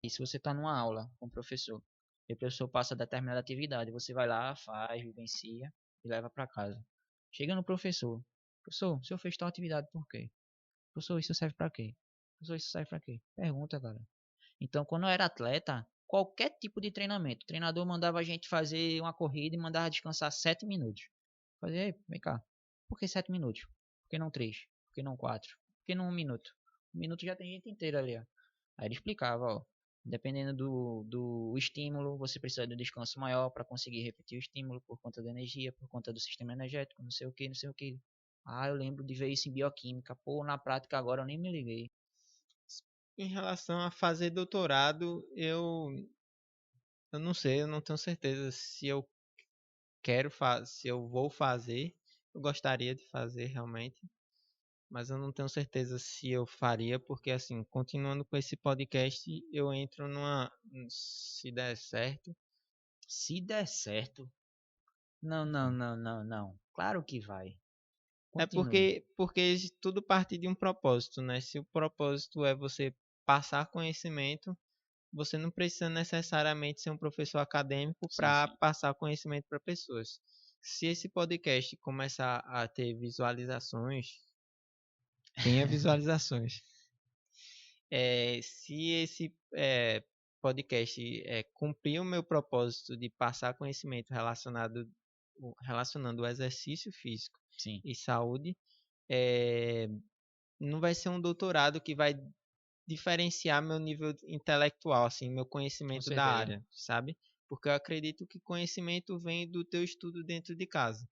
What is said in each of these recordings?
E se você está numa aula com o professor, e o professor passa determinada atividade, você vai lá, faz, vivencia e leva para casa. Chega no professor. Professor, o senhor fez tal atividade por quê? Professor, isso serve para quê? Professor, isso serve para quê? Pergunta, cara. Então, quando eu era atleta, qualquer tipo de treinamento, o treinador mandava a gente fazer uma corrida e mandava descansar 7 minutos. Fazer, vem cá. Por que 7 minutos? Por que não 3? Por que não 4? Por que não 1 minuto? 1 minuto já tem gente inteira ali, ó. Aí ele explicava, ó. Dependendo do estímulo, você precisa de um descanso maior para conseguir repetir o estímulo por conta da energia, por conta do sistema energético, não sei o que, não sei o que. Ah, eu lembro de ver isso em bioquímica. Pô, na prática agora eu nem me liguei. Em relação a fazer doutorado, eu não sei, eu não tenho certeza se eu se eu vou fazer. Eu gostaria de fazer realmente, mas eu não tenho certeza se eu faria, porque assim, continuando com esse podcast, eu entro se der certo. Se der certo. Não, não, não, não, não. Claro que vai. É Continue. porque tudo parte de um propósito, né? Se o propósito é você passar conhecimento, você não precisa necessariamente ser um professor acadêmico Sim, para sim. passar conhecimento para pessoas. Se esse podcast começar a ter visualizações, tenha visualizações. Se esse podcast cumprir o meu propósito de passar conhecimento relacionando o exercício físico Sim, e saúde, é, não vai ser um doutorado que vai diferenciar meu nível intelectual, assim, meu com conhecimento da certeza. área, sabe? Porque eu acredito que conhecimento vem do teu estudo dentro de casa.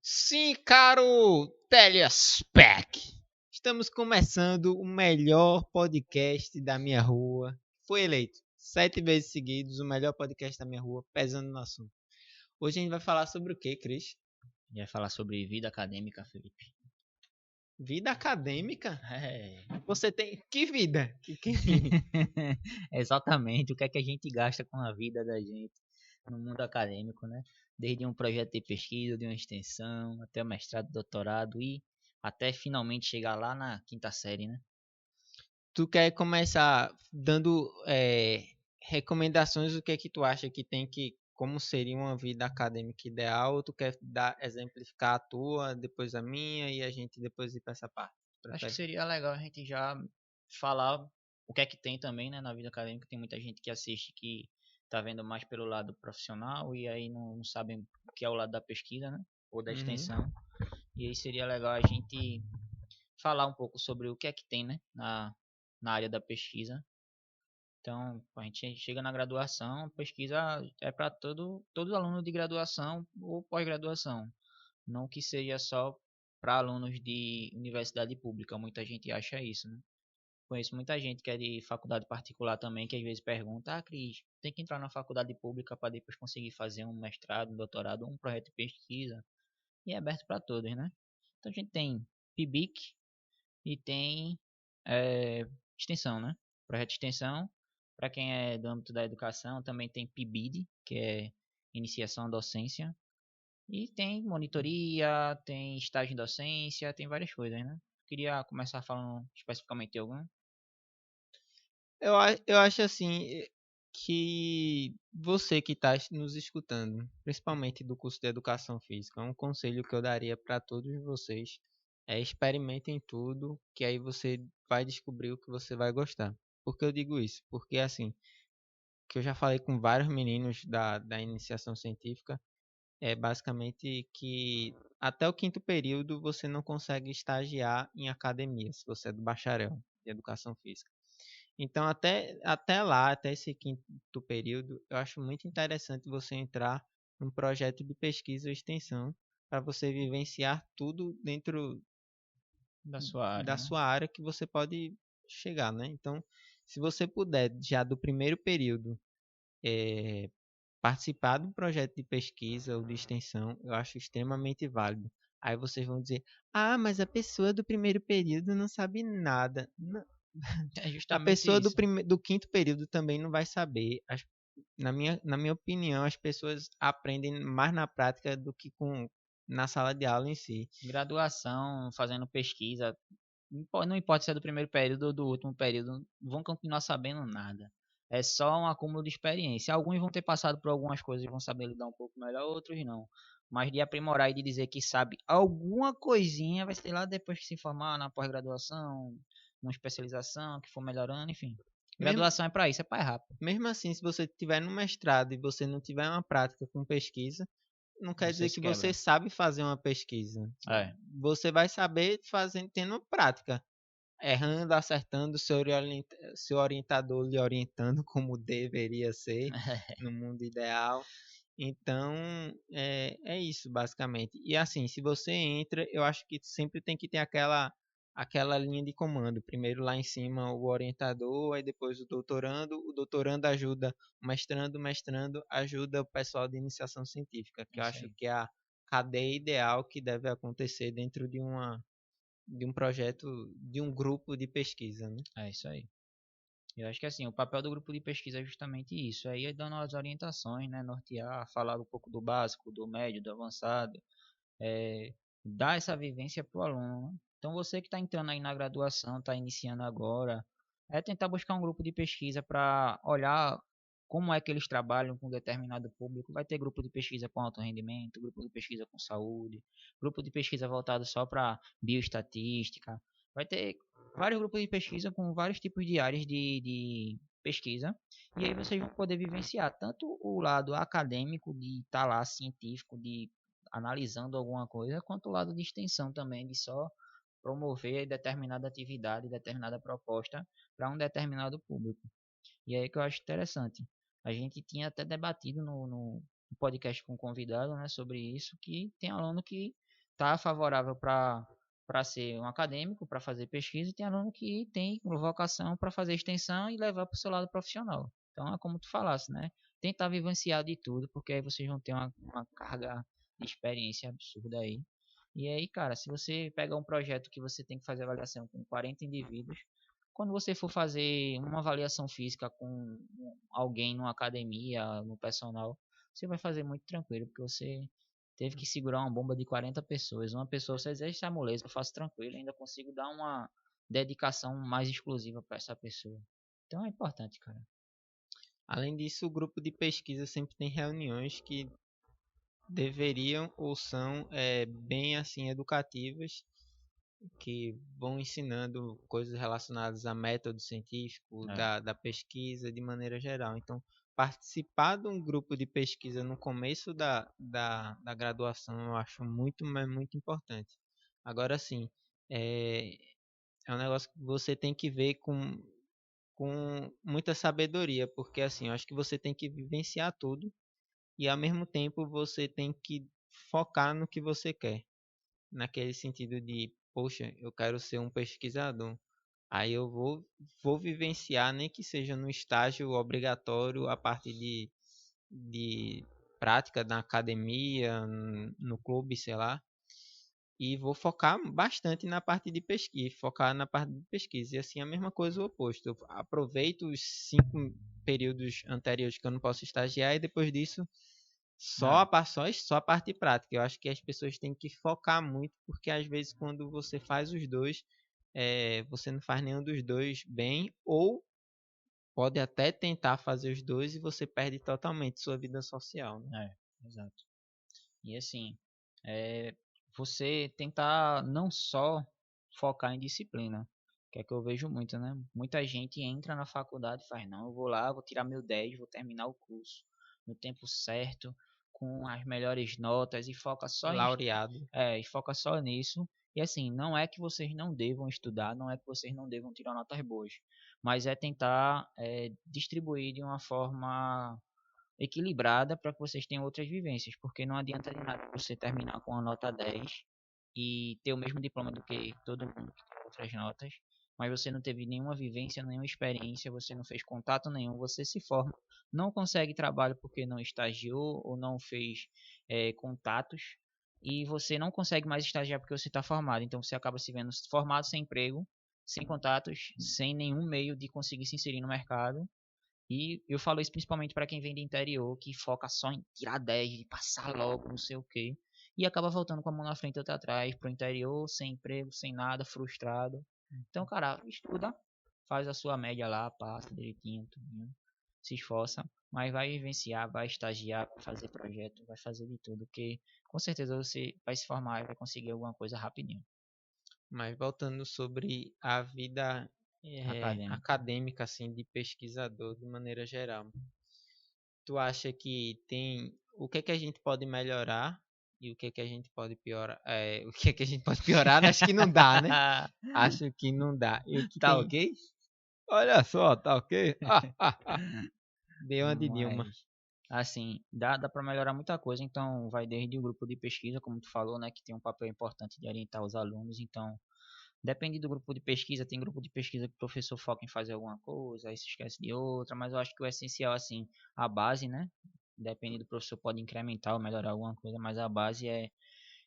Sim, caro Telespec! Estamos começando o melhor podcast da minha rua. Foi eleito 7 vezes seguidos o melhor podcast da minha rua, pesando no assunto. Hoje a gente vai falar sobre o que, Cris? Ia falar sobre vida acadêmica, Felipe. Vida acadêmica? É. Você tem que vida? Exatamente. O que é que a gente gasta com a vida da gente no mundo acadêmico, né? Desde um projeto de pesquisa, de uma extensão, até o mestrado, doutorado e até finalmente chegar lá na quinta série, né? Tu quer começar dando recomendações do que tu acha que tem que, como seria uma vida acadêmica ideal, ou tu quer exemplificar a tua, depois a minha e a gente depois ir para essa parte? Acho que Prefere? seria legal a gente já falar o que é que tem também, né, na vida acadêmica. Tem muita gente que assiste que tá vendo mais pelo lado profissional e aí não sabem o que é o lado da pesquisa, né, ou da Uhum. extensão. E aí seria legal a gente falar um pouco sobre o que é que tem, né, na área da pesquisa. Então, a gente chega na graduação, pesquisa é para todo aluno de graduação ou pós-graduação, não que seja só para alunos de universidade pública. Muita gente acha isso, né? Conheço muita gente que é de faculdade particular também, que às vezes pergunta: Ah, Cris, tem que entrar na faculdade pública para depois conseguir fazer um mestrado, um doutorado, um projeto de pesquisa. E é aberto para todos, né? Então a gente tem PIBIC e tem é, extensão, né? Projeto de extensão, para quem é do âmbito da educação, também tem PIBID, que é iniciação à docência. E tem monitoria, tem estágio em docência, tem várias coisas, né? Queria começar falando especificamente de algum. Eu acho assim que você que está nos escutando, principalmente do curso de Educação Física, um conselho que eu daria para todos vocês é experimentem tudo, que aí você vai descobrir o que você vai gostar. Por que eu digo isso? Porque assim, que eu já falei com vários meninos da iniciação científica, é basicamente que até o quinto período você não consegue estagiar em academia, se você é do bacharel de educação física. Então, até lá, até esse quinto período, eu acho muito interessante você entrar num projeto de pesquisa ou extensão para você vivenciar tudo dentro Da sua área, da né? sua área que você pode chegar, né? Então, se você puder, já do primeiro período, eh, participar de um projeto de pesquisa ou de extensão, eu acho extremamente válido. Aí vocês vão dizer: Ah, mas a pessoa do primeiro período não sabe nada. É A justamente pessoa isso. do quinto período também não vai saber. na minha opinião, as pessoas aprendem mais na prática do que na sala de aula em si. Graduação, fazendo pesquisa, não importa se é do primeiro período ou do último período, vão continuar sabendo nada. É só um acúmulo de experiência. Alguns vão ter passado por algumas coisas e vão saber lidar um pouco melhor, outros não. Mas de aprimorar e de dizer que sabe alguma coisinha, vai ser lá depois que se formar na pós-graduação, uma especialização, que for melhorando, enfim. Mesmo, Graduação é para isso, é para rápido. mesmo assim, se você estiver no mestrado e você não tiver uma prática com pesquisa, não quer Você dizer se que você quebra. sabe fazer uma pesquisa. É, Você vai saber fazendo, tendo prática. Errando, acertando, seu orientador lhe orientando como deveria ser no mundo ideal. Então, é isso, basicamente. E assim, se você entra, eu acho que sempre tem que ter aquela linha de comando. Primeiro lá em cima o orientador, aí depois o doutorando ajuda o mestrando ajuda o pessoal de iniciação científica, que eu isso acho aí. que é a cadeia ideal que deve acontecer dentro de um projeto, de um grupo de pesquisa, né? É isso aí. Eu acho que assim, o papel do grupo de pesquisa é justamente isso, aí é dando as orientações, né, nortear, falar um pouco do básico, do médio, do avançado, é, dar essa vivência para o aluno, né? Então você que está entrando aí na graduação, está iniciando agora, é tentar buscar um grupo de pesquisa para olhar como é que eles trabalham com determinado público. Vai ter grupo de pesquisa com alto rendimento, grupo de pesquisa com saúde, grupo de pesquisa voltado só para bioestatística. Vai ter vários grupos de pesquisa com vários tipos de áreas de pesquisa. E aí vocês vão poder vivenciar tanto o lado acadêmico de estar lá científico, de analisando alguma coisa, quanto o lado de extensão também, de só promover determinada atividade, determinada proposta para um determinado público. E aí que eu acho interessante. A gente tinha até debatido no podcast com o convidado, né, sobre isso, que tem aluno que está favorável para ser um acadêmico, para fazer pesquisa, e tem aluno que tem vocação para fazer extensão e levar para o seu lado profissional. Então é como tu falasse, né? Tentar vivenciar de tudo, porque aí vocês vão ter uma carga de experiência absurda aí. E aí, cara, se você pega um projeto que você tem que fazer avaliação com 40 indivíduos, quando você for fazer uma avaliação física com alguém numa academia, no personal, você vai fazer muito tranquilo, porque você teve que segurar uma bomba de 40 pessoas. Uma pessoa, você exerce a moleza, eu faço tranquilo, ainda consigo dar uma dedicação mais exclusiva para essa pessoa. Então é importante, cara. Além disso, o grupo de pesquisa sempre tem reuniões que deveriam ou são bem assim educativas, que vão ensinando coisas relacionadas a método científico, É, da pesquisa de maneira geral. Então, participar de um grupo de pesquisa no começo da graduação eu acho muito, mas muito importante. Agora sim, é, é um negócio que você tem que ver com muita sabedoria, porque assim, eu acho que você tem que vivenciar tudo e ao mesmo tempo você tem que focar no que você quer, naquele sentido de, poxa, eu quero ser um pesquisador. Aí eu vou vivenciar, nem que seja no estágio obrigatório, a parte de prática na academia, no clube, sei lá, e vou focar bastante na parte de pesquisa, focar na parte de pesquisa. E assim a mesma coisa o oposto. Eu aproveito os 5 períodos anteriores que eu não posso estagiar e depois disso é, só a parte prática. Eu acho que as pessoas têm que focar muito, porque às vezes quando você faz os dois, você não faz nenhum dos dois bem, ou pode até tentar fazer os dois e você perde totalmente sua vida social, né? exato. E assim, é, você tentar não só focar em disciplina, que é que eu vejo muito, né? Muita gente entra na faculdade e faz, não, eu vou lá, vou tirar meu 10, vou terminar o curso no tempo certo, com as melhores notas e foca só em, Laureado. e foca só nisso. E assim, não é que vocês não devam estudar, não é que vocês não devam tirar notas boas, mas é tentar distribuir de uma forma equilibrada para que vocês tenham outras vivências, porque não adianta de nada você terminar com a nota 10 e ter o mesmo diploma do que todo mundo que tem outras notas, mas você não teve nenhuma vivência, nenhuma experiência, você não fez contato nenhum, você se forma, não consegue trabalho porque não estagiou ou não fez contatos, e você não consegue mais estagiar porque você está formado, então você acaba se vendo formado sem emprego, sem contatos, sem nenhum meio de conseguir se inserir no mercado, E eu falo isso principalmente para quem vem do interior, que foca só em tirar 10, de passar logo, não sei o quê. E acaba voltando com a mão na frente e outra atrás, pro interior, sem emprego, sem nada, frustrado. Então, cara, estuda, faz a sua média lá, passa direitinho, tudinho, se esforça, mas vai vivenciar, vai estagiar, vai fazer projeto, vai fazer de tudo, que com certeza você vai se formar e vai conseguir alguma coisa rapidinho. Mas voltando sobre a vida Acadêmica. acadêmica, assim, de pesquisador de maneira geral. Tu acha que tem... O que é que a gente pode melhorar e o que é que a gente pode piorar? O que é que a gente pode piorar? Acho que não dá, né? Acho que não dá. E o que Tá tem... ok? Olha só, tá ok? Deu uma de Dilma. Mas, assim, dá para melhorar muita coisa. Então, vai desde o grupo de pesquisa, como tu falou, né, que tem um papel importante de orientar os alunos. Então, depende do grupo de pesquisa. Tem grupo de pesquisa que o professor foca em fazer alguma coisa, aí se esquece de outra. Mas eu acho que o essencial, assim, a base, né? Depende do professor, pode incrementar ou melhorar alguma coisa, mas a base é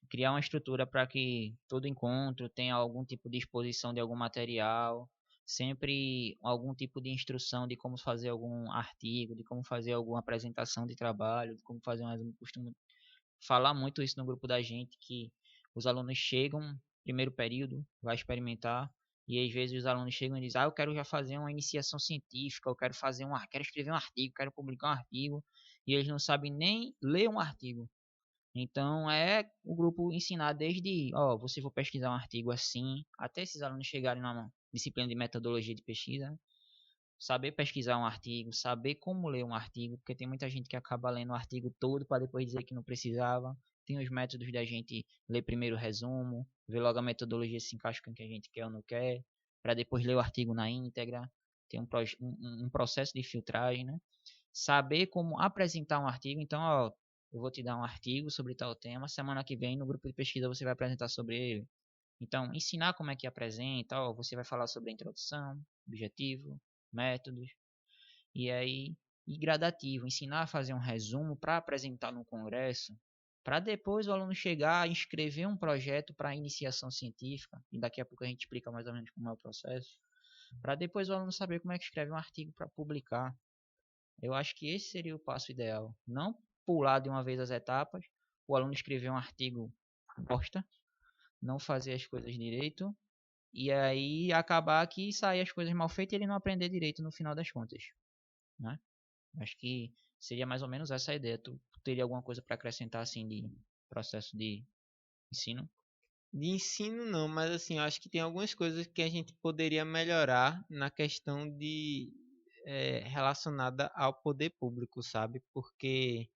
criar uma estrutura para que todo encontro tenha algum tipo de exposição de algum material, sempre algum tipo de instrução de como fazer algum artigo, de como fazer alguma apresentação de trabalho, de como fazer um resumo. Costumo falar muito isso no grupo da gente, que os alunos chegam, primeiro período, vai experimentar, e às vezes os alunos chegam e dizem, eu quero já fazer uma iniciação científica, eu quero quero escrever um artigo, quero publicar um artigo, e eles não sabem nem ler um artigo. Então é o grupo ensinar desde, ó, você for pesquisar um artigo assim, até esses alunos chegarem na disciplina de metodologia de pesquisa, né? Saber pesquisar um artigo, saber como ler um artigo, porque tem muita gente que acaba lendo o artigo todo para depois dizer que não precisava. Tem os métodos da gente ler primeiro o resumo, ver logo a metodologia se encaixa com o que a gente quer ou não quer, para depois ler o artigo na íntegra. Tem um processo de filtragem, né? Saber como apresentar um artigo. Então, ó, eu vou te dar um artigo sobre tal tema. Semana que vem, no grupo de pesquisa, você vai apresentar sobre ele. Então, ensinar como é que apresenta. Ó, você vai falar sobre a introdução, objetivo, métodos. E aí, e gradativo. Ensinar a fazer um resumo para apresentar no congresso. Para depois o aluno chegar e escrever um projeto para iniciação científica. E daqui a pouco a gente explica mais ou menos como é o processo. Para depois o aluno saber como é que escreve um artigo para publicar. Eu acho que esse seria o passo ideal. Não pular de uma vez as etapas, o aluno escrever um artigo bosta, não fazer as coisas direito, e aí acabar que sair as coisas mal feitas e ele não aprender direito no final das contas, né? Acho que seria mais ou menos essa a ideia. Tu teria alguma coisa para acrescentar assim de processo de ensino? De ensino não, mas assim, eu acho que tem algumas coisas que a gente poderia melhorar na questão de relacionada ao poder público, sabe? Porque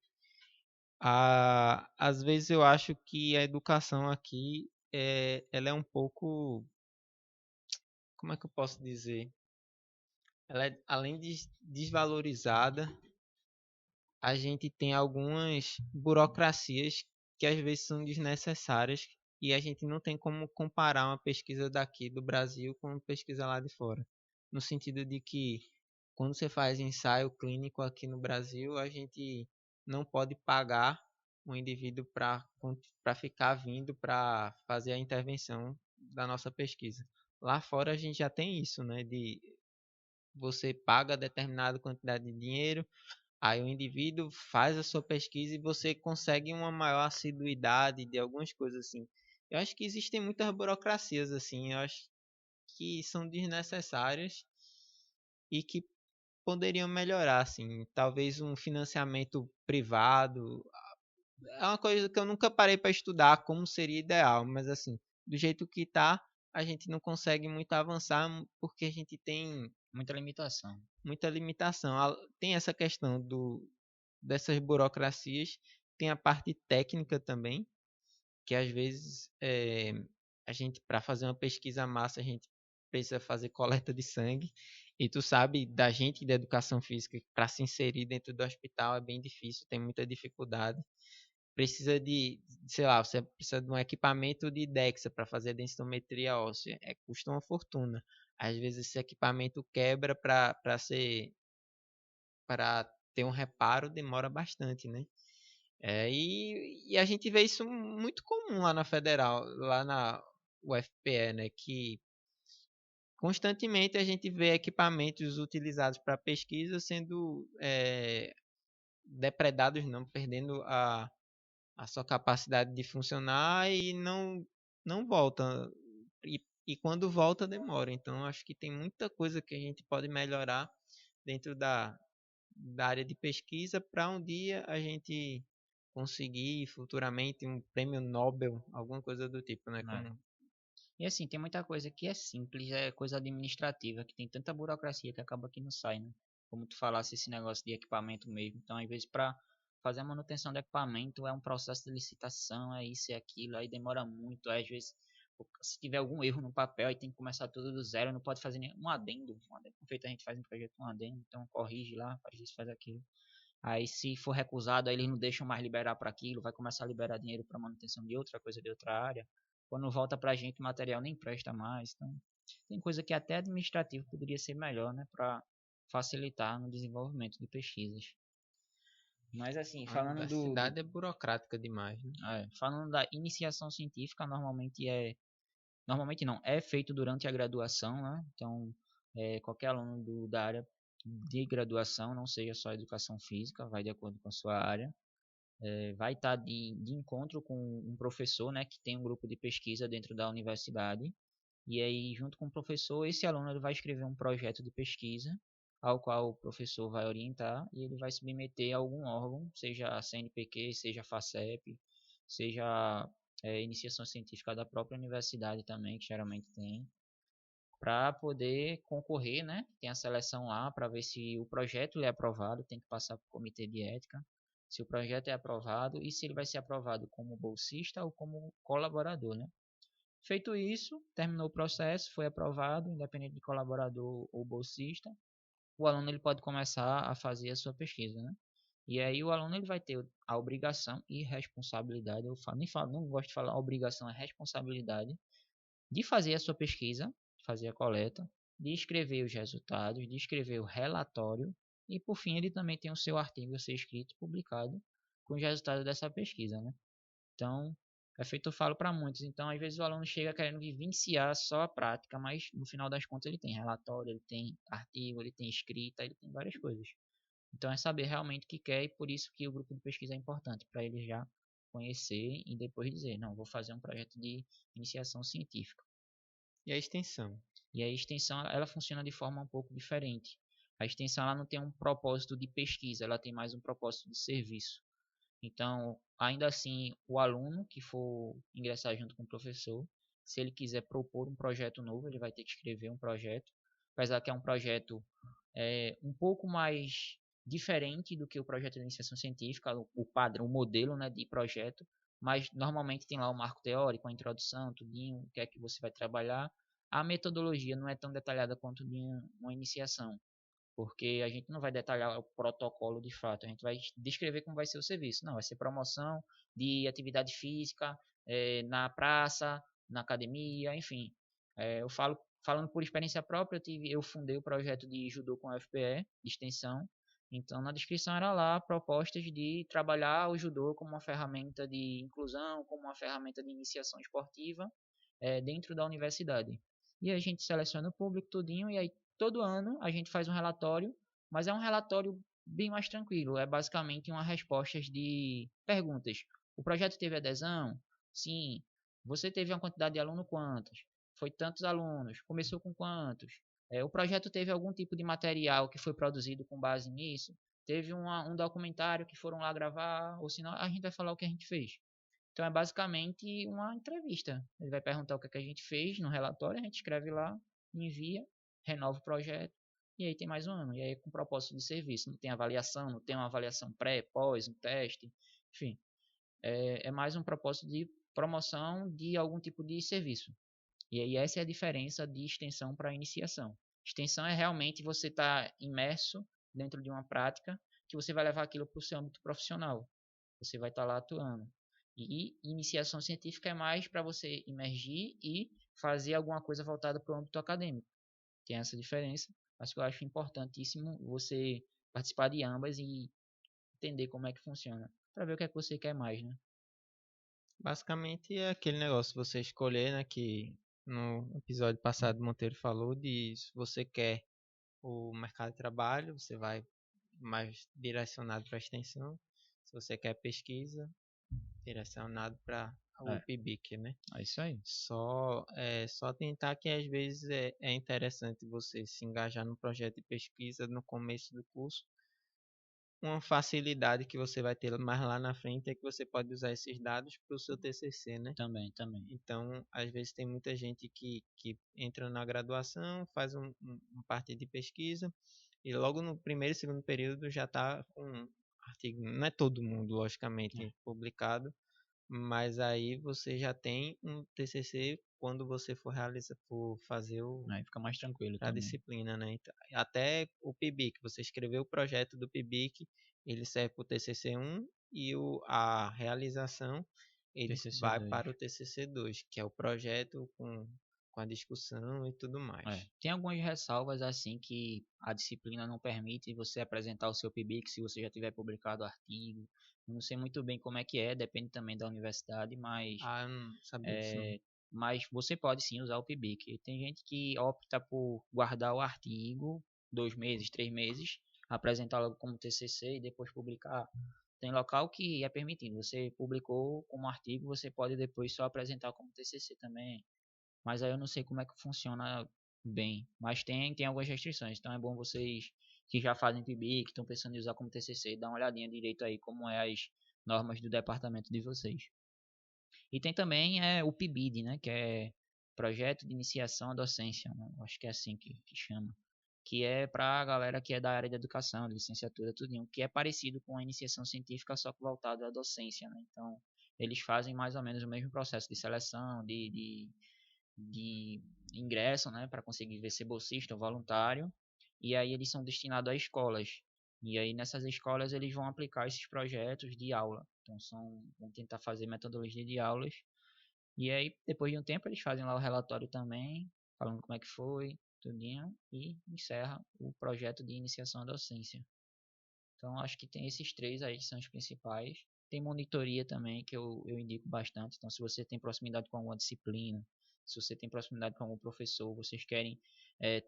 às vezes eu acho que a educação aqui ela é um pouco, como é que eu posso dizer? Ela é, além de desvalorizada, a gente tem algumas burocracias que às vezes são desnecessárias e a gente não tem como comparar uma pesquisa daqui do Brasil com uma pesquisa lá de fora. No sentido de que quando você faz ensaio clínico aqui no Brasil, a gente não pode pagar um indivíduo para ficar vindo para fazer a intervenção da nossa pesquisa. Lá fora a gente já tem isso, né? De você paga determinada quantidade de dinheiro. Aí o indivíduo faz a sua pesquisa e você consegue uma maior assiduidade de algumas coisas assim. Eu acho que existem muitas burocracias assim, eu acho que são desnecessárias e que poderiam melhorar assim, talvez um financiamento privado. É uma coisa que eu nunca parei para estudar como seria ideal, mas assim, do jeito que tá, a gente não consegue muito avançar porque a gente tem Muita limitação. muita limitação. Tem essa questão dessas burocracias, tem a parte técnica também, que às vezes a gente, para fazer uma pesquisa massa, a gente precisa fazer coleta de sangue. E tu sabe, da gente da educação física, para se inserir dentro do hospital é bem difícil, tem muita dificuldade. Precisa sei lá, você precisa de um equipamento de DEXA para fazer a densitometria óssea, custa uma fortuna. Às vezes esse equipamento quebra para ter um reparo demora bastante, né? E a gente vê isso muito comum lá na Federal, lá na UFPE, né? Que constantemente a gente vê equipamentos utilizados para pesquisa sendo depredados, não, perdendo a sua capacidade de funcionar e não volta. E quando volta, demora. Então, acho que tem muita coisa que a gente pode melhorar dentro da área de pesquisa para um dia a gente conseguir futuramente um prêmio Nobel, alguma coisa do tipo, né? É. Como E assim, tem muita coisa que é simples, é coisa administrativa, que tem tanta burocracia que acaba que não sai, né? Como tu falasse esse negócio de equipamento mesmo. Então, às vezes, para fazer a manutenção do equipamento é um processo de licitação, é isso e aquilo, aí demora muito, aí, às vezes, se tiver algum erro no papel, aí tem que começar tudo do zero, não pode fazer nenhum adendo. Um adendo feito, a gente faz um projeto com um adendo, então corrige lá, faz isso, faz aquilo. Aí, se for recusado, aí eles não deixam mais liberar para aquilo, vai começar a liberar dinheiro para manutenção de outra coisa, de outra área. Quando volta para a gente, o material nem presta mais. Então, tem coisa que até administrativo poderia ser melhor, né, para facilitar no desenvolvimento de pesquisas. Mas assim, a universidade é burocrática demais, né? falando da iniciação científica, normalmente não, é feito durante a graduação, né? Então, qualquer aluno da área de graduação, não seja só educação física, vai de acordo com a sua área, vai estar de encontro com um professor, né, que tem um grupo de pesquisa dentro da universidade, e aí junto com o professor, esse aluno ele vai escrever um projeto de pesquisa, ao qual o professor vai orientar, e ele vai submeter a algum órgão, seja a CNPq, seja a FACEP, seja iniciação científica da própria universidade também, que geralmente tem, para poder concorrer, né? Tem a seleção lá para ver se o projeto é aprovado, tem que passar por comitê de ética, se o projeto é aprovado e se ele vai ser aprovado como bolsista ou como colaborador, né? Feito isso, terminou o processo, foi aprovado, independente de colaborador ou bolsista, o aluno ele pode começar a fazer a sua pesquisa, né? E aí o aluno ele vai ter a obrigação e responsabilidade, eu falo, nem falo, não gosto de falar obrigação, é responsabilidade de fazer a sua pesquisa, fazer a coleta, de escrever os resultados, de escrever o relatório e por fim ele também tem o seu artigo a ser escrito e publicado com os resultados dessa pesquisa, né? Então, é feito eu falo para muitos. Então, às vezes o aluno chega querendo vivenciar só a prática, mas no final das contas ele tem relatório, ele tem artigo, ele tem escrita, ele tem várias coisas. Então, é saber realmente o que quer e por isso que o grupo de pesquisa é importante, para ele já conhecer e depois dizer, não, vou fazer um projeto de iniciação científica. E a extensão? E a extensão ela funciona de forma um pouco diferente. A extensão ela não tem um propósito de pesquisa, ela tem mais um propósito de serviço. Então, ainda assim, o aluno que for ingressar junto com o professor, se ele quiser propor um projeto novo, ele vai ter que escrever um projeto. Apesar que é um projeto um pouco mais diferente do que o projeto de iniciação científica, o padrão, o modelo, né, de projeto, mas normalmente tem lá o marco teórico, a introdução, tudinho, o que é que você vai trabalhar. A metodologia não é tão detalhada quanto de uma iniciação, porque a gente não vai detalhar o protocolo de fato, a gente vai descrever como vai ser o serviço. Não, vai ser promoção de atividade física na praça, na academia, enfim. Eu falo, falando por experiência própria, eu fundei o projeto de judô com FPE, de extensão. Então, na descrição era lá propostas de trabalhar o judô como uma ferramenta de inclusão, como uma ferramenta de iniciação esportiva dentro da universidade. E a gente seleciona o público tudinho e aí todo ano a gente faz um relatório, mas é um relatório bem mais tranquilo. É basicamente uma resposta de perguntas. O projeto teve adesão? Sim. Você teve uma quantidade de alunos quantos? Foi tantos alunos. Começou com quantos? O projeto teve algum tipo de material que foi produzido com base nisso? Teve um documentário que foram lá gravar? Ou senão a gente vai falar o que a gente fez. Então é basicamente uma entrevista. Ele vai perguntar o que, é que a gente fez no relatório, a gente escreve lá, envia, renova o projeto, e aí tem mais um ano. E aí com propósito de serviço. Não tem avaliação, não tem uma avaliação pré, pós, um teste, enfim. É mais um propósito de promoção de algum tipo de serviço. E aí essa é a diferença de extensão para iniciação. Extensão é realmente você estar imerso dentro de uma prática que você vai levar aquilo para o seu âmbito profissional. Você vai estar lá atuando. E iniciação científica é mais para você imergir e fazer alguma coisa voltada para o âmbito acadêmico. Tem essa diferença, mas que eu acho importantíssimo você participar de ambas e entender como é que funciona, para ver o que é que você quer mais, né? Basicamente é aquele negócio, você escolher, né, que no episódio passado, Monteiro falou de se você quer o mercado de trabalho, você vai mais direcionado para a extensão. Se você quer pesquisa, direcionado para o É, PIBIC, né? é isso aí. Só tentar que às vezes é interessante você se engajar no projeto de pesquisa no começo do curso. Uma facilidade que você vai ter mais lá na frente é que você pode usar esses dados para o seu TCC, né? Também. Então, às vezes tem muita gente que entra na graduação, faz uma parte de pesquisa e logo no primeiro e segundo período já está com um artigo. Não é todo mundo, É. logicamente, publicado, mas aí você já tem um TCC quando você for fazer Aí fica mais tranquilo a também. disciplina, né? Então, até o PIBIC, você escreveu o projeto do PIBIC, ele serve para o TCC 1 e a realização ele TCC vai 2. para o TCC 2, que é o projeto com a discussão e tudo É. mais. Tem algumas ressalvas assim que a disciplina não permite você apresentar o seu PIBIC se você já tiver publicado o artigo. Eu não sei muito bem como é que é, depende também da universidade, Ah, eu não sabia disso não. é, mas você pode sim usar o PIBIC. Tem gente que opta por guardar o artigo 2 meses, 3 meses, apresentar logo como TCC e depois publicar. Tem local que é permitido. Você publicou como artigo, você pode depois só apresentar como TCC também. Mas aí eu não sei como é que funciona bem. Mas tem algumas restrições. Então é bom vocês que já fazem PIBIC, que estão pensando em usar como TCC, dar uma olhadinha direito aí como é as normas do departamento de vocês. E tem também o PIBID, né, que é Projeto de Iniciação à Docência, né? Acho que é assim que chama. Que é para a galera que é da área de educação, de licenciatura, tudinho, que é parecido com a iniciação científica, só que voltado à docência, né? Então, eles fazem mais ou menos o mesmo processo de seleção, de ingresso, né, para conseguir ser bolsista ou voluntário, e aí eles são destinados a escolas. E aí nessas escolas eles vão aplicar esses projetos de aula. Então vão tentar fazer metodologia de aulas. E aí depois de um tempo eles fazem lá o relatório também, falando como é que foi, tudinho, e encerra o projeto de iniciação à docência. Então acho que tem esses três aí que são os principais. Tem monitoria também, que eu indico bastante. Então, se você tem proximidade com alguma disciplina, se você tem proximidade com algum professor, vocês querem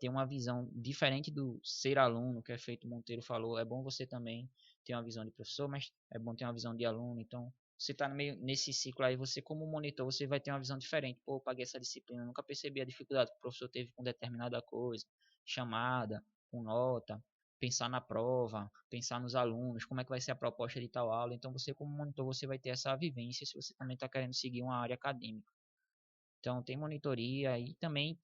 ter uma visão diferente do ser aluno, que é feito o Monteiro falou, é bom você também ter uma visão de professor, mas é bom ter uma visão de aluno. Então, você está meio nesse ciclo aí, você como monitor, você vai ter uma visão diferente. Pô, eu paguei essa disciplina, nunca percebi a dificuldade que o professor teve com determinada coisa, chamada, com nota, pensar na prova, pensar nos alunos, como é que vai ser a proposta de tal aula. Então, você como monitor, você vai ter essa vivência se você também está querendo seguir uma área acadêmica. Então, tem monitoria e também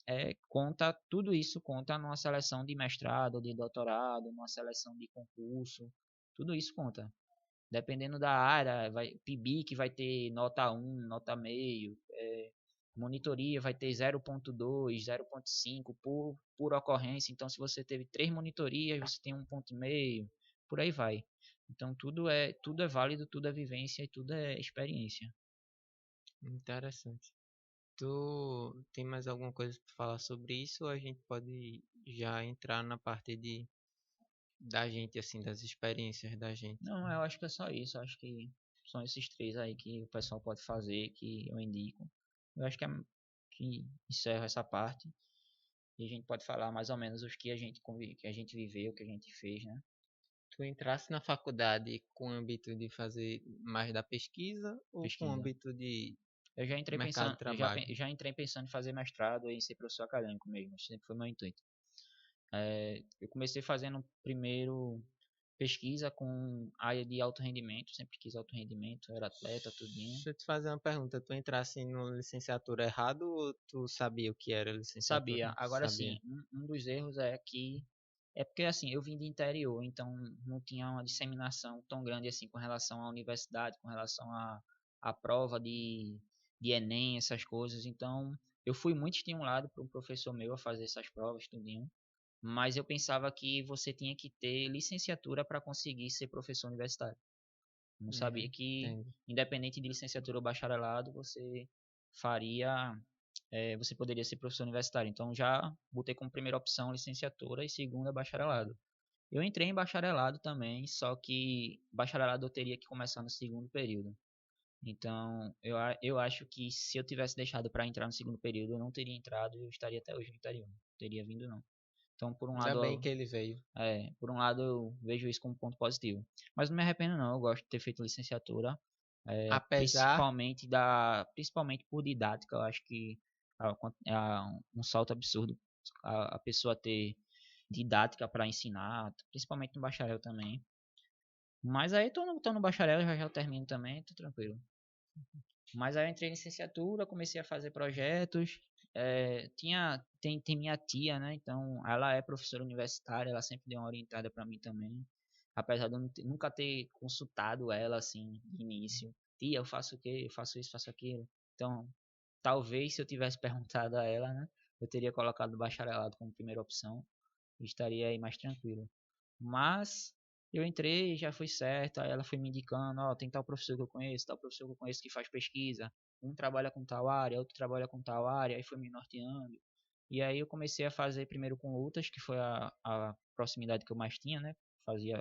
conta, tudo isso conta numa seleção de mestrado, de doutorado, numa seleção de concurso, tudo isso conta. Dependendo da área, PIBIC vai ter nota 1, nota meio, monitoria vai ter 0.2, 0.5 por ocorrência. Então, se você teve 3 monitorias, você tem 1,5, por aí vai. Então, tudo é válido, tudo é vivência e tudo é experiência. Interessante. Tu tem mais alguma coisa para falar sobre isso ou a gente pode já entrar na parte da gente, assim, das experiências da gente? Não, eu acho que é só isso. Eu acho que são esses três aí que o pessoal pode fazer, que eu indico. Eu acho que encerra essa parte. E a gente pode falar mais ou menos os que que a gente viveu, que a gente fez, né? Tu entrasse na faculdade com o âmbito de fazer mais da pesquisa ou com o Pesquisa. âmbito de Eu já entrei mercado de pensando, trabalho? já entrei pensando em fazer mestrado e em ser professor acadêmico mesmo. Sempre foi meu intuito. Eu comecei fazendo primeiro pesquisa com área de alto rendimento, sempre quis alto rendimento, era atleta, tudinho. Deixa eu te fazer uma pergunta. Tu entrasse no licenciatura errado ou tu sabia o que era licenciatura? Sabia. Agora Sabia. sim, um dos erros é que é porque assim, eu vim de interior, então não tinha uma disseminação tão grande assim com relação à universidade, com relação à prova de Enem, essas coisas. Então, eu fui muito estimulado por um professor meu a fazer essas provas, tudinho. Mas eu pensava que você tinha que ter licenciatura para conseguir ser professor universitário. Não sabia que, Entendi. independente de licenciatura ou bacharelado, faria, você poderia ser professor universitário. Então já botei como primeira opção licenciatura e segunda bacharelado. Eu entrei em bacharelado também, só que bacharelado eu teria que começar no segundo período. Então, eu acho que se eu tivesse deixado para entrar no segundo período, eu não teria entrado e eu estaria até hoje no interior. Não teria vindo, não. Então, Ainda bem que ele veio. por um lado eu vejo isso como ponto positivo. Mas não me arrependo, não. Eu gosto de ter feito licenciatura, Apesar, principalmente por didática. Eu acho que é um salto absurdo a pessoa ter didática para ensinar, principalmente no bacharel também. Mas aí tô no bacharel, já já eu termino também, tô tranquilo. Mas aí eu entrei em licenciatura, comecei a fazer projetos. Tem minha tia, né? Então ela é professora universitária, ela sempre deu uma orientada para mim também. Apesar de eu nunca ter consultado ela assim de início. Tia, eu faço o quê? Eu faço isso, faço aquilo. Então, talvez se eu tivesse perguntado a ela, né? Eu teria colocado o bacharelado como primeira opção e estaria aí mais tranquilo. Mas eu entrei, já foi certo, aí ela foi me indicando, ó, tem tal professor que eu conheço, tal professor que eu conheço que faz pesquisa, um trabalha com tal área, outro trabalha com tal área, aí foi me norteando. E aí eu comecei a fazer primeiro com lutas, que foi a proximidade que eu mais tinha, né?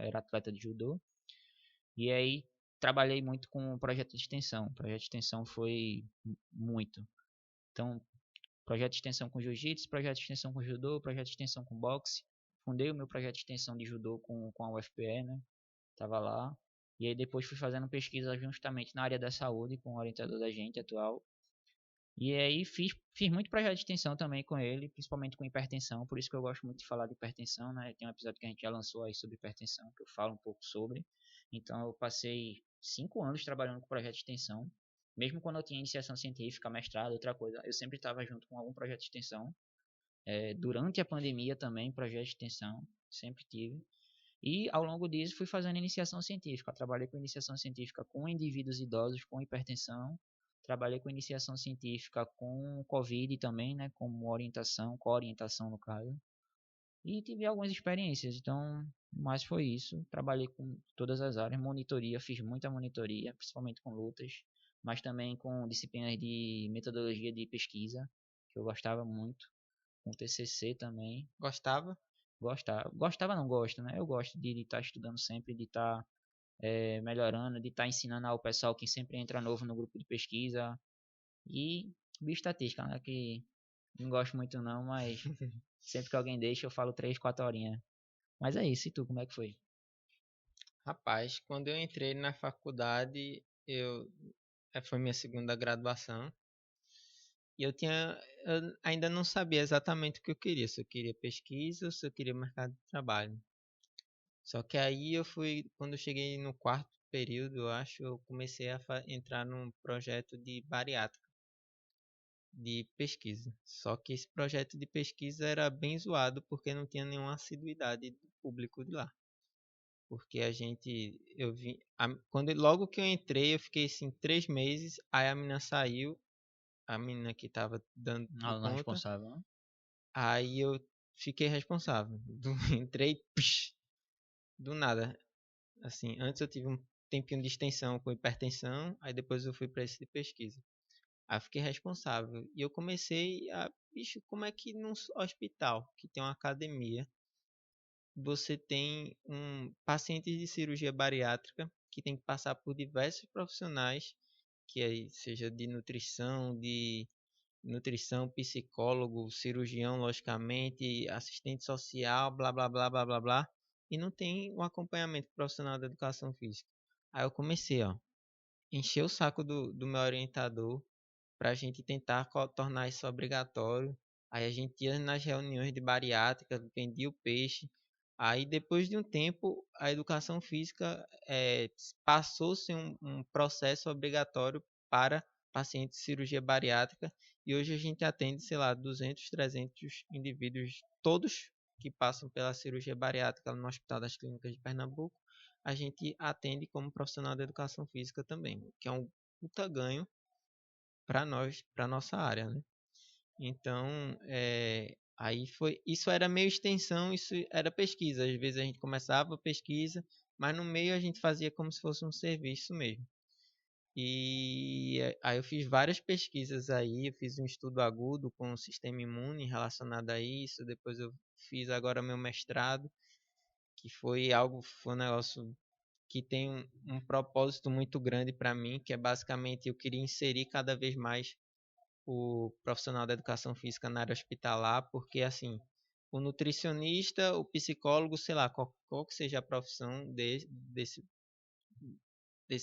Era atleta de judô. E aí trabalhei muito com o projeto de extensão. O projeto de extensão foi muito. Então, projeto de extensão com jiu-jitsu, projeto de extensão com judô, projeto de extensão com boxe. Fundei o meu projeto de extensão de judô com a UFPE, né? Tava lá. E aí depois fui fazendo pesquisa justamente na área da saúde com o orientador da gente atual. E aí fiz muito projeto de extensão também com ele, principalmente com hipertensão, por isso que eu gosto muito de falar de hipertensão, né? Tem um episódio que a gente já lançou aí sobre hipertensão, que eu falo um pouco sobre. Então eu passei 5 anos trabalhando com projeto de extensão, mesmo quando eu tinha iniciação científica, mestrado, outra coisa, eu sempre estava junto com algum projeto de extensão. Durante a pandemia também, projeto de extensão, sempre tive. E ao longo disso fui fazendo iniciação científica. Trabalhei com iniciação científica com indivíduos idosos com hipertensão. Trabalhei com iniciação científica com Covid também, né? Como orientação, co-orientação no caso. E tive algumas experiências, então, mas foi isso. Trabalhei com todas as áreas, monitoria, fiz muita monitoria, principalmente com lutas, mas também com disciplinas de metodologia de pesquisa, que eu gostava muito, com TCC também. gostava. Gostava não gosto, né? Eu gosto de estar estudando sempre, de estar melhorando, de estar ensinando ao pessoal que sempre entra novo no grupo de pesquisa e bioestatística, né? Que não gosto muito não, mas sempre que alguém deixa eu falo 3, 4 horinhas. Mas é isso, e tu, como é que foi? Rapaz, quando eu entrei na faculdade, foi minha segunda graduação. E eu ainda não sabia exatamente o que eu queria, se eu queria pesquisa ou se eu queria mercado de trabalho. Só que aí quando eu cheguei no quarto período, eu acho, eu comecei a entrar num projeto de bariátrica, de pesquisa. Só que esse projeto de pesquisa era bem zoado porque não tinha nenhuma assiduidade do público de lá. Porque eu vi, logo que eu entrei, eu fiquei assim 3 meses, aí a menina saiu, a menina que estava dando Aluno conta. responsável, né? Aí eu fiquei responsável. Entrei, do nada. Assim, antes eu tive um tempinho de extensão com hipertensão, aí depois eu fui para esse de pesquisa. Aí eu fiquei responsável. E eu comecei bicho, como é que num hospital que tem uma academia, você tem pacientes de cirurgia bariátrica que tem que passar por diversos profissionais, que aí seja de nutrição, psicólogo, cirurgião, logicamente, assistente social, blá blá blá blá blá blá, e não tem um acompanhamento profissional da educação física. Aí eu comecei, ó, encher o saco do meu orientador para a gente tentar tornar isso obrigatório. Aí a gente ia nas reuniões de bariátrica, vendia o peixe. Aí depois de um tempo, a educação física passou-se um processo obrigatório para pacientes de cirurgia bariátrica. E hoje a gente atende, sei lá, 200, 300 indivíduos, todos que passam pela cirurgia bariátrica no Hospital das Clínicas de Pernambuco. A gente atende como profissional da educação física também, que é um puta ganho para nós, para nossa área, né? Então, aí isso era meio extensão, isso era pesquisa. Às vezes a gente começava a pesquisa, mas no meio a gente fazia como se fosse um serviço mesmo. E aí eu fiz várias pesquisas aí, eu fiz um estudo agudo com o sistema imune relacionado a isso, depois eu fiz agora meu mestrado, que foi um negócio que tem um propósito muito grande para mim, que é basicamente eu queria inserir cada vez mais o profissional da educação física na área hospitalar, porque assim, o nutricionista, o psicólogo, sei lá, qual que seja a profissão desse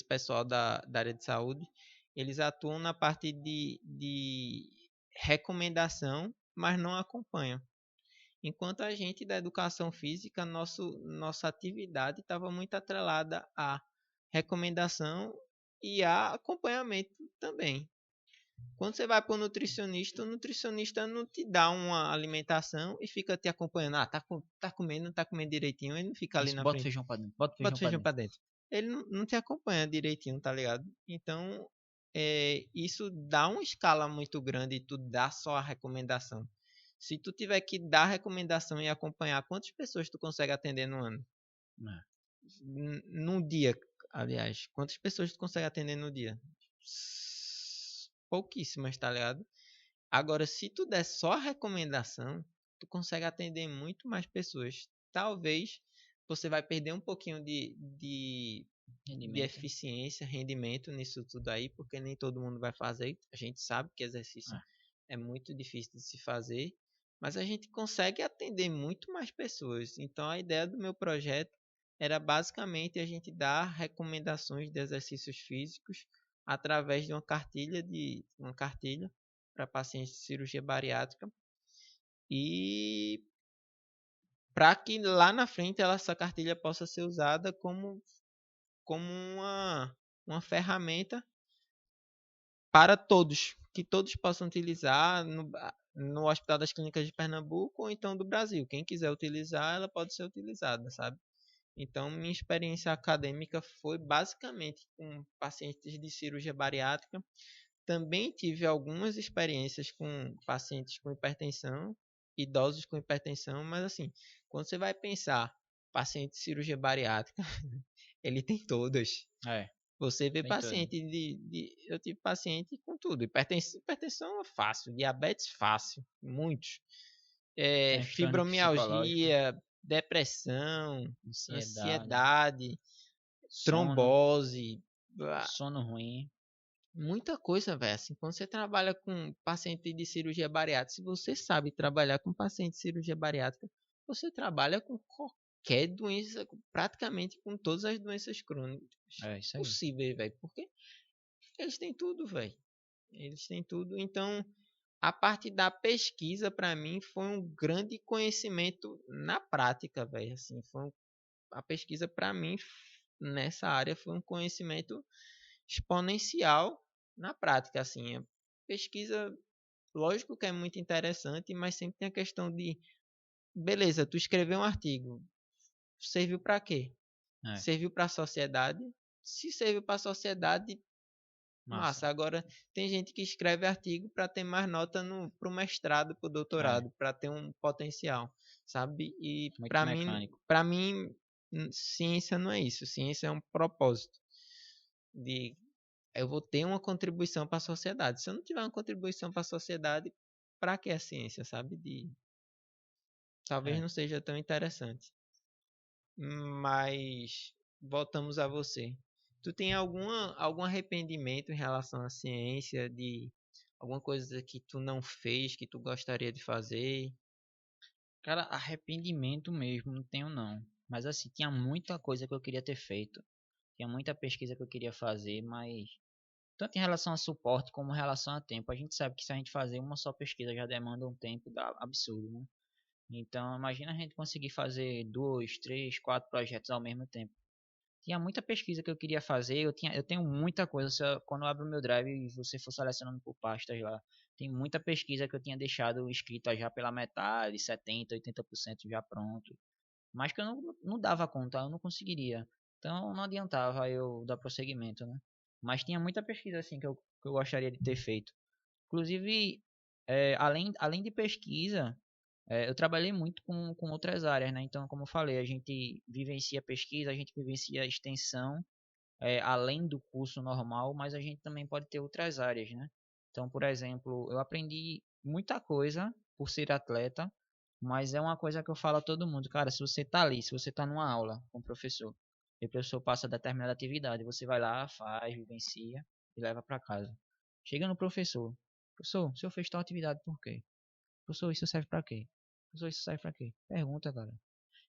pessoal da área de saúde, eles atuam na parte de recomendação, mas não acompanham. Enquanto a gente da educação física, nossa atividade estava muito atrelada à recomendação e a acompanhamento também. Quando você vai para o nutricionista não te dá uma alimentação e fica te acompanhando. Ah, tá comendo, não tá comendo direitinho. Ele não fica ali Isso, na bota frente. feijão pra dentro, bota Bota feijão pra feijão dentro. para dentro. Ele não te acompanha direitinho, tá ligado? Então, isso dá uma escala muito grande e tu dá só a recomendação. Se tu tiver que dar recomendação e acompanhar, quantas pessoas tu consegue atender no ano? É. Num dia, aliás. Quantas pessoas tu consegue atender no dia? Pouquíssimas, tá ligado? Agora, se tu der só a recomendação, tu consegue atender muito mais pessoas. Talvez você vai perder um pouquinho de Rendimento. eficiência, rendimento nisso tudo aí, porque nem todo mundo vai fazer. A gente sabe que exercício É. é muito difícil de se fazer, mas a gente consegue atender muito mais pessoas. Então, a ideia do meu projeto era basicamente a gente dar recomendações de exercícios físicos através de uma cartilha para pacientes de cirurgia bariátrica e para que lá na frente essa cartilha possa ser usada como uma ferramenta para todos, que todos possam utilizar no Hospital das Clínicas de Pernambuco ou então do Brasil. Quem quiser utilizar, ela pode ser utilizada, sabe? Então, minha experiência acadêmica foi basicamente com pacientes de cirurgia bariátrica. Também tive algumas experiências com pacientes com hipertensão, idosos com hipertensão, mas assim, quando você vai pensar paciente de cirurgia bariátrica, ele tem todas. É, Você vê tem tudo. paciente eu tive paciente com tudo. Hipertensão é fácil, diabetes fácil, muitos. Transtorno psicológico, Fibromialgia, depressão, ansiedade, ansiedade, sono, trombose, sono ruim. muita coisa, velho. Assim, quando você trabalha com paciente de cirurgia bariátrica, se você sabe trabalhar com paciente de cirurgia bariátrica, você trabalha com qualquer doença, praticamente com todas as doenças crônicas É isso aí. possíveis, velho. Porque eles têm tudo, velho. Eles têm tudo. Então, a parte da pesquisa, para mim, foi um grande conhecimento na prática, velho. Assim, a pesquisa, para mim, nessa área, foi um conhecimento exponencial na prática. Assim, a pesquisa, lógico que é muito interessante, mas sempre tem a questão de, beleza, tu escreveu um artigo, serviu para quê? É, Serviu para a sociedade? Se serviu para a sociedade, massa. massa. Agora, tem gente que escreve artigo para ter mais nota para o mestrado, para o É, doutorado, para ter um potencial, sabe? E muito para mecânico. mim, ciência não é isso. Ciência é um propósito de eu vou ter uma contribuição para a sociedade. Se eu não tiver uma contribuição para a sociedade, para que a ciência, sabe? Talvez É. não seja tão interessante. Mas voltamos a você. Tu tem algum arrependimento em relação à ciência, de alguma coisa que tu não fez, que tu gostaria de fazer? Cara, arrependimento mesmo, não tenho não. Mas assim, tinha muita coisa que eu queria ter feito. Tinha muita pesquisa que eu queria fazer, mas tanto em relação a suporte como em relação a tempo. A gente sabe que se a gente fazer uma só pesquisa já demanda um tempo absurdo, né? Então, imagina a gente conseguir fazer dois, três, quatro projetos ao mesmo tempo. Tinha muita pesquisa que eu queria fazer, eu tenho muita coisa. Quando eu abro o meu drive e você for selecionando por pastas lá, tem muita pesquisa que eu tinha deixado escrita já pela metade, 70, 80% já pronto. Mas que eu não dava conta, eu não conseguiria. Então não adiantava eu dar prosseguimento, né? Mas tinha muita pesquisa assim que eu gostaria de ter feito. Inclusive, além de pesquisa, eu trabalhei muito com outras áreas, né? Então, como eu falei, a gente vivencia pesquisa, a gente vivencia extensão, além do curso normal, mas a gente também pode ter outras áreas, né? Então, por exemplo, eu aprendi muita coisa por ser atleta, mas é uma coisa que eu falo a todo mundo, cara, se você tá ali, se você tá numa aula com o professor, E o professor passa determinada atividade. Você vai lá, faz, vivencia e leva para casa. Chega no professor. Professor, o senhor fez tal atividade por quê? Professor, isso serve para quê? Professor, isso serve para quê? Pergunta, cara.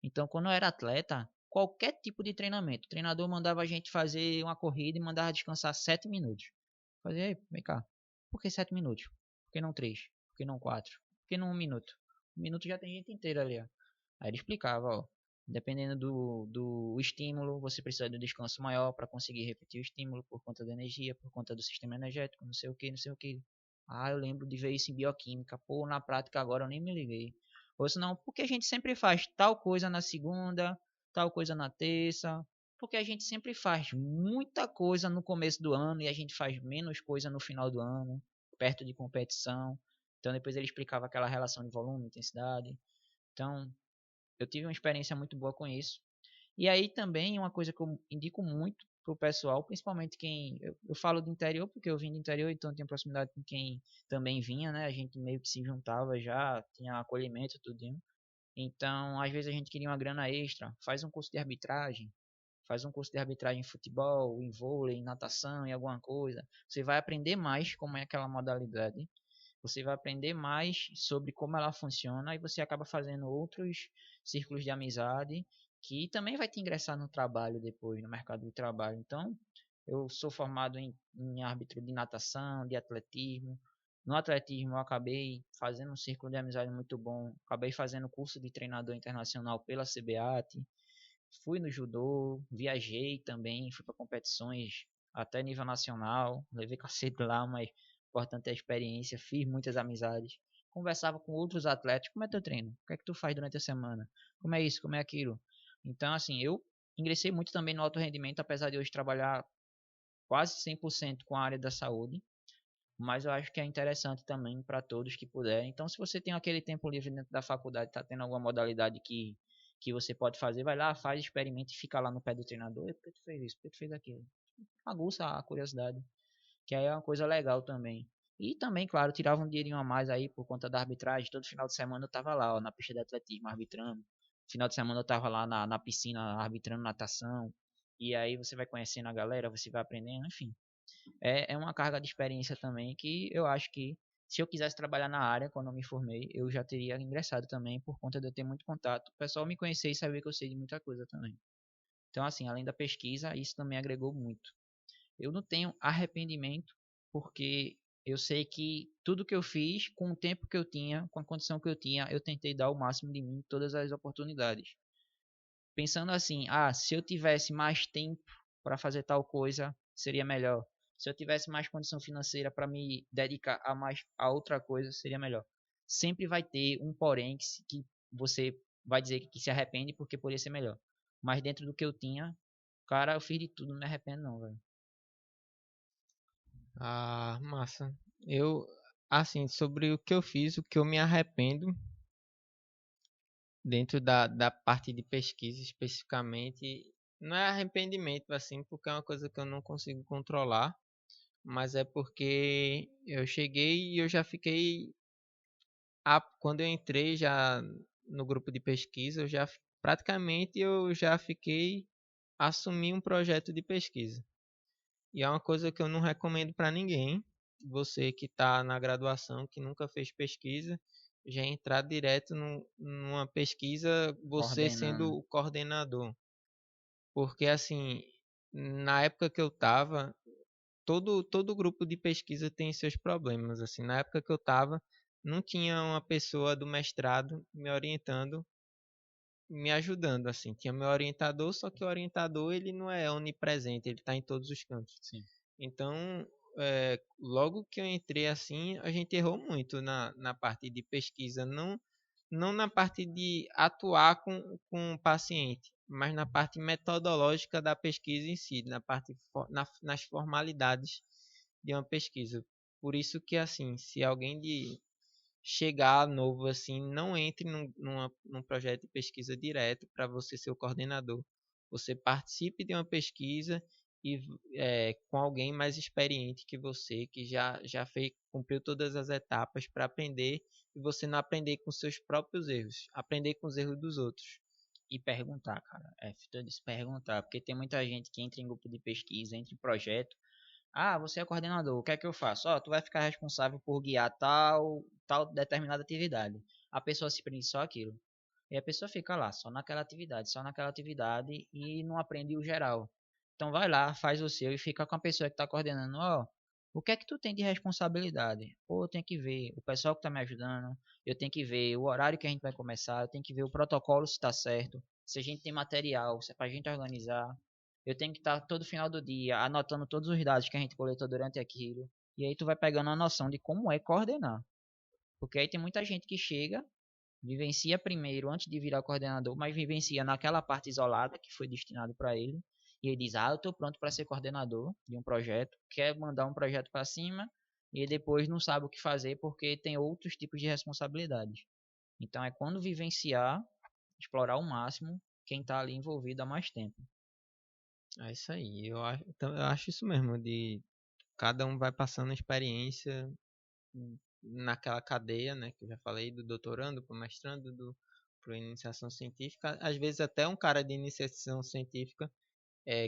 Então, quando eu era atleta, qualquer tipo de treinamento, o treinador mandava a gente fazer uma corrida e mandava descansar 7 minutos. Fazer, vem cá. Por que 7 minutos? Por que não 3? Por que não 4? Por que não 1 minuto? 1 minuto já tem gente inteira ali, ó. Aí ele explicava, ó. Dependendo do estímulo, você precisa de um descanso maior para conseguir repetir o estímulo por conta da energia, por conta do sistema energético, não sei o que, não sei o que. Ah, eu lembro de ver isso em bioquímica. Pô, na prática agora eu nem me liguei. Ou senão, porque a gente sempre faz tal coisa na segunda, tal coisa na terça, porque a gente sempre faz muita coisa no começo do ano e a gente faz menos coisa no final do ano, perto de competição. Então depois ele explicava aquela relação de volume, intensidade. Então eu tive uma experiência muito boa com isso. E aí também uma coisa que eu indico muito pro pessoal, principalmente quem eu falo do interior porque eu vim do interior, então tenho proximidade com quem também vinha, né? A gente meio que se juntava já, tinha acolhimento tudinho. Então, às vezes a gente queria uma grana extra, faz um curso de arbitragem, faz um curso de arbitragem em futebol, em vôlei, em natação, em alguma coisa. Você vai aprender mais como é aquela modalidade. Você vai aprender mais sobre como ela funciona e você acaba fazendo outros círculos de amizade que também vai te ingressar no trabalho depois, no mercado de trabalho. Então, eu sou formado em árbitro de natação, de atletismo. No atletismo, eu acabei fazendo um círculo de amizade muito bom. Acabei fazendo curso de treinador internacional pela CBAT. Fui no judô, viajei também, fui para competições até nível nacional, levei cacete lá, mas importante é a experiência, fiz muitas amizades, conversava com outros atletas, como é teu treino? O que é que tu faz durante a semana? Como é isso? Como é aquilo? Então, assim, eu ingressei muito também no alto rendimento, apesar de hoje trabalhar quase 100% com a área da saúde, mas eu acho que é interessante também para todos que puderem. Então, se você tem aquele tempo livre dentro da faculdade, está tendo alguma modalidade que você pode fazer, vai lá, faz, experimenta e fica lá no pé do treinador. Por que tu fez isso? Por que tu fez aquilo? Aguça a curiosidade, que aí é uma coisa legal também. E também, claro, tirava um dinheirinho a mais aí por conta da arbitragem. Todo final de semana eu tava lá, ó, na pista de atletismo, arbitrando. Final de semana eu tava lá na piscina, arbitrando natação. E aí você vai conhecendo a galera, você vai aprendendo, enfim é uma carga de experiência também que eu acho que se eu quisesse trabalhar na área quando eu me formei, eu já teria ingressado também por conta de eu ter muito contato. O pessoal me conhecer e saber que eu sei de muita coisa também. Então, assim, além da pesquisa, isso também agregou muito. Eu não tenho arrependimento porque eu sei que tudo que eu fiz, com o tempo que eu tinha, com a condição que eu tinha, eu tentei dar o máximo de mim em todas as oportunidades. Pensando assim, ah, se eu tivesse mais tempo para fazer tal coisa, seria melhor. Se eu tivesse mais condição financeira para me dedicar a outra coisa, seria melhor. Sempre vai ter um porém que você vai dizer que se arrepende porque poderia ser melhor. Mas dentro do que eu tinha, cara, eu fiz de tudo, não me arrependo não, velho. Ah, massa. Eu, assim, sobre o que eu fiz, o que eu me arrependo dentro da parte de pesquisa especificamente, não é arrependimento, assim, porque é uma coisa que eu não consigo controlar, mas é porque eu cheguei e eu já fiquei, quando eu entrei já no grupo de pesquisa, praticamente eu já fiquei, assumi um projeto de pesquisa. E é uma coisa que eu não recomendo para ninguém. Você que está na graduação, que nunca fez pesquisa, já entrar direto numa pesquisa, você sendo Coordenando. o coordenador. Porque, assim, na época que eu estava, todo grupo de pesquisa tem seus problemas. Assim, na época que eu estava, não tinha uma pessoa do mestrado me orientando, me ajudando. Assim, tinha meu orientador, só que o orientador ele não é onipresente, ele está em todos os cantos. Sim. Então, logo que eu entrei assim, a gente errou muito na parte de pesquisa, não na parte de atuar com o paciente, mas na parte metodológica da pesquisa em si, nas formalidades de uma pesquisa. Por isso que, assim, se alguém de chegar novo assim, não entre num projeto de pesquisa direto para você ser o coordenador. Você participe de uma pesquisa e com alguém mais experiente que você, que já fez, cumpriu todas as etapas para aprender e você não aprender com seus próprios erros, aprender com os erros dos outros. e perguntar, cara. É feito de se perguntar, porque tem muita gente que entra em grupo de pesquisa, entra em projeto. Ah, você é coordenador, o que é que eu faço? Ó, tu vai ficar responsável por guiar tal determinada atividade. A pessoa se prende só aquilo. E a pessoa fica lá, só naquela atividade e não aprende o geral. Então vai lá, faz o seu e fica com a pessoa que está coordenando. Ó, o que é que tu tem de responsabilidade? Ou eu tenho que ver o pessoal que está me ajudando, eu tenho que ver o horário que a gente vai começar, eu tenho que ver o protocolo se está certo, se a gente tem material, se é para a gente organizar. Eu tenho que estar todo final do dia anotando todos os dados que a gente coletou durante aquilo. E aí tu vai pegando a noção de como é coordenar. Porque aí tem muita gente que chega, vivencia primeiro antes de virar coordenador, mas vivencia naquela parte isolada que foi destinado para ele. E ele diz: "Ah, eu estou pronto para ser coordenador de um projeto", quer mandar um projeto para cima e depois não sabe o que fazer porque tem outros tipos de responsabilidades. Então é quando vivenciar, explorar ao máximo quem está ali envolvido há mais tempo. É isso aí. Então, eu acho isso mesmo, de cada um vai passando experiência naquela cadeia, né, que eu já falei, do doutorando para o mestrando, para iniciação científica. Às vezes até um cara de iniciação científica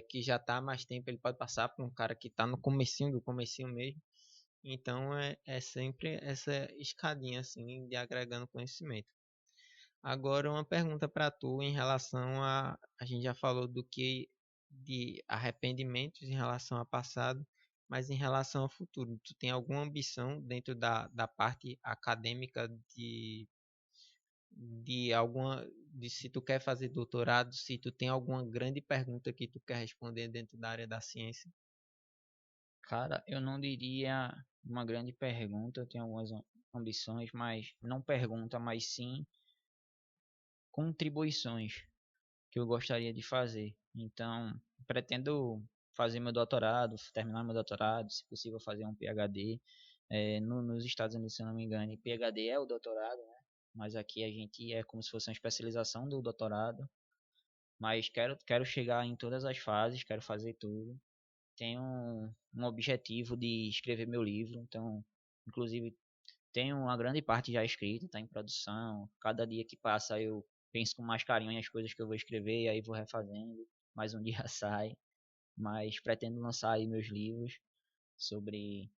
que já está há mais tempo, ele pode passar por um cara que está no comecinho do comecinho mesmo. Então é sempre essa escadinha assim de agregando conhecimento. Agora uma pergunta para tu em relação a gente já falou do que de arrependimentos em relação ao passado, mas em relação ao futuro, tu tem alguma ambição dentro da parte acadêmica de alguma de se tu quer fazer doutorado, se tu tem alguma grande pergunta que tu quer responder dentro da área da ciência? Cara, eu não diria uma grande pergunta, eu tenho algumas ambições, mas não pergunta, mas sim contribuições que eu gostaria de fazer. Então, pretendo fazer meu doutorado, terminar meu doutorado, se possível fazer um PhD. Nos Estados Unidos, se eu não me engano, PhD é o doutorado, né? Mas aqui a gente é como se fosse uma especialização do doutorado. Mas quero chegar em todas as fases, quero fazer tudo. Tenho um objetivo de escrever meu livro, então, inclusive, tenho uma grande parte já escrita, está em produção. Cada dia que passa eu penso com mais carinho nas coisas que eu vou escrever, aí vou refazendo, mais um dia sai. Mas pretendo lançar aí meus livros sobre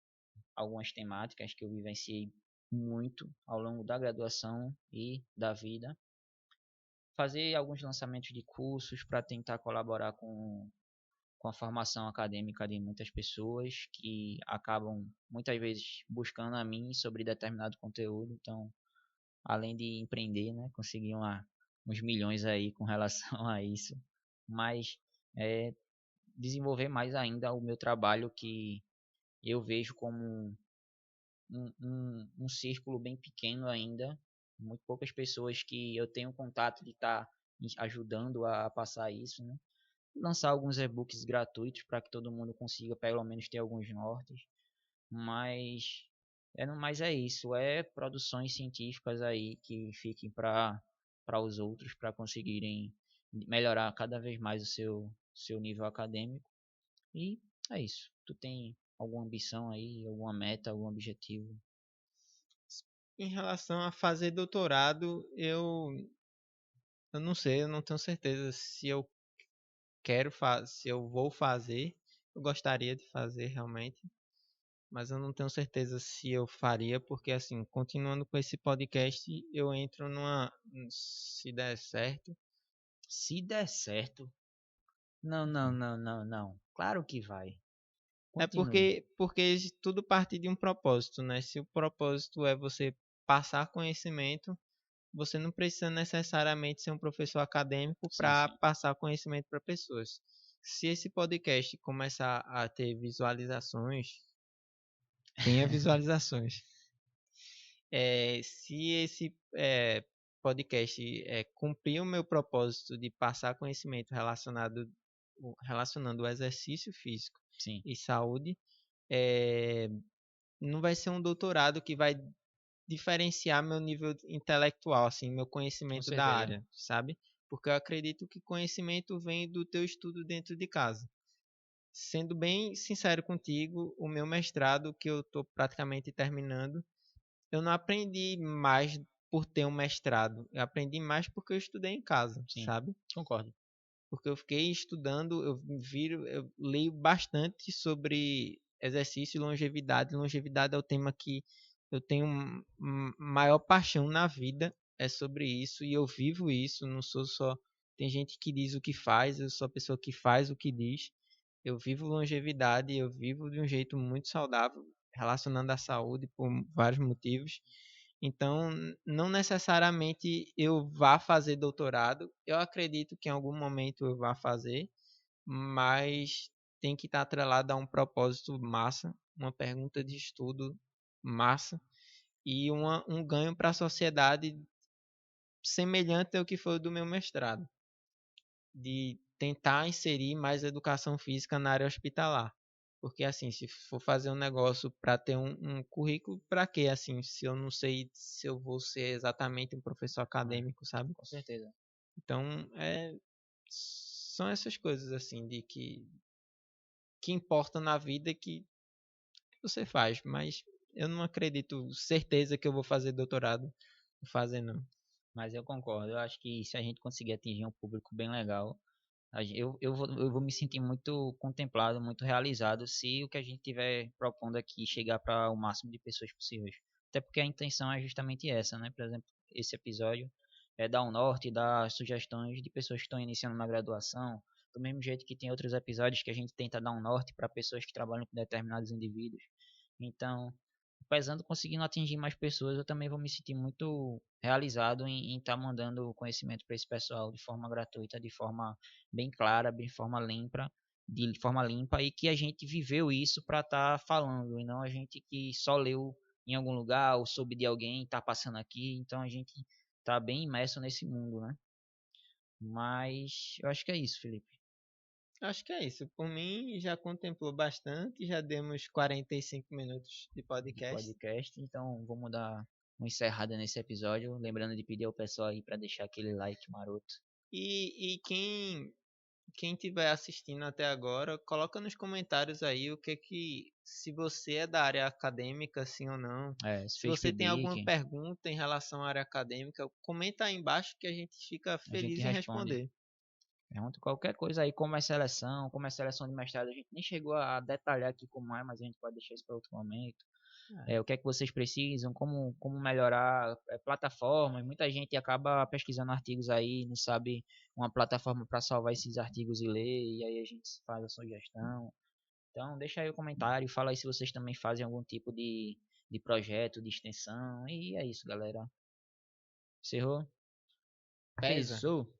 algumas temáticas que eu vivenciei muito ao longo da graduação e da vida. Fazer alguns lançamentos de cursos para tentar colaborar com a formação acadêmica de muitas pessoas que acabam muitas vezes buscando a mim sobre determinado conteúdo. Então, além de empreender, né, conseguir uns milhões aí com relação a isso, mas é, desenvolver mais ainda o meu trabalho que eu vejo como um círculo bem pequeno ainda, muito poucas pessoas que eu tenho contato de estar ajudando a passar isso, né? Lançar alguns e-books gratuitos para que todo mundo consiga pelo menos ter alguns nortes, mas mas é isso, é produções científicas aí que fiquem para os outros para conseguirem melhorar cada vez mais o seu nível acadêmico. E é isso. Tu tem alguma ambição aí, alguma meta, algum objetivo? Em relação a fazer doutorado, eu não sei, eu não tenho certeza se eu se eu vou fazer. Eu gostaria de fazer realmente, mas eu não tenho certeza se eu faria, porque assim, continuando com esse podcast, eu entro se der certo. Se der certo. Não, não, não, não, não. Claro que vai. É Continue. porque tudo parte de um propósito, né? Se o propósito é você passar conhecimento, você não precisa necessariamente ser um professor acadêmico Sim, para sim. passar conhecimento para pessoas. Se esse podcast começar a ter visualizações, tenha visualizações. Se esse podcast cumprir o meu propósito de passar conhecimento relacionando o exercício físico Sim, e saúde, é, não vai ser um doutorado que vai diferenciar meu nível intelectual, assim, meu com conhecimento da certeza. área, sabe? Porque eu acredito que conhecimento vem do teu estudo dentro de casa. Sendo bem sincero contigo, o meu mestrado, que eu estou praticamente terminando, eu não aprendi mais por ter um mestrado. Eu aprendi mais porque eu estudei em casa, Sim, sabe? concordo. Porque eu fiquei estudando, eu leio bastante sobre exercício e longevidade. Longevidade é o tema que eu tenho maior paixão na vida, é sobre isso, e eu vivo isso, não sou só. Tem gente que diz o que faz, eu sou a pessoa que faz o que diz. Eu vivo longevidade, eu vivo de um jeito muito saudável, relacionando à saúde por vários motivos. Então, não necessariamente eu vá fazer doutorado. Eu acredito que em algum momento eu vá fazer, mas tem que estar atrelado a um propósito massa, uma pergunta de estudo massa e um ganho para a sociedade semelhante ao que foi o do meu mestrado, de tentar inserir mais educação física na área hospitalar. Porque assim, se for fazer um negócio para ter um currículo, para quê? Assim, se eu não sei se eu vou ser exatamente um professor É, acadêmico, sabe? com certeza. Então, são essas coisas assim de que importam na vida que você faz, mas eu não acredito certeza que eu vou fazer doutorado, vou fazer não. Mas eu concordo. Eu acho que se a gente conseguir atingir um público bem legal, eu vou me sentir muito contemplado, muito realizado se o que a gente estiver propondo aqui chegar para o máximo de pessoas possíveis. Até porque a intenção é justamente essa, né? Por exemplo, esse episódio é dar um norte, dar sugestões de pessoas que estão iniciando na graduação, do mesmo jeito que tem outros episódios que a gente tenta dar um norte para pessoas que trabalham com determinados indivíduos. Então, pesando conseguindo atingir mais pessoas, eu também vou me sentir muito realizado em estar mandando conhecimento para esse pessoal de forma gratuita, de forma bem clara, de forma limpa e que a gente viveu isso para estar falando e não a gente que só leu em algum lugar ou soube de alguém está passando aqui, então a gente está bem imerso nesse mundo, né? Mas eu acho que é isso, Felipe, Acho que é isso. Por mim, já contemplou bastante, já demos 45 minutos de de podcast. podcast. Então vamos dar uma encerrada nesse episódio, lembrando de pedir ao pessoal aí para deixar aquele like maroto. E quem estiver assistindo até agora, coloca nos comentários aí o que se você é da área acadêmica, sim ou não. É, se Se fez você tem alguma PIBIC, pergunta em relação à área acadêmica, comenta aí embaixo que a gente fica a gente feliz em responde. responder. Pergunta qualquer coisa aí, como é seleção de mestrado. A gente nem chegou a detalhar aqui como é, mas a gente pode deixar isso para outro momento. É, O que é que vocês precisam, como melhorar plataformas. Muita gente acaba pesquisando artigos aí, não sabe uma plataforma para salvar esses artigos e ler, e aí a gente faz a sugestão. Então, deixa aí o comentário, fala aí se vocês também fazem algum tipo de projeto, de extensão. E é isso, galera. Encerrou? Pesa. Pesou!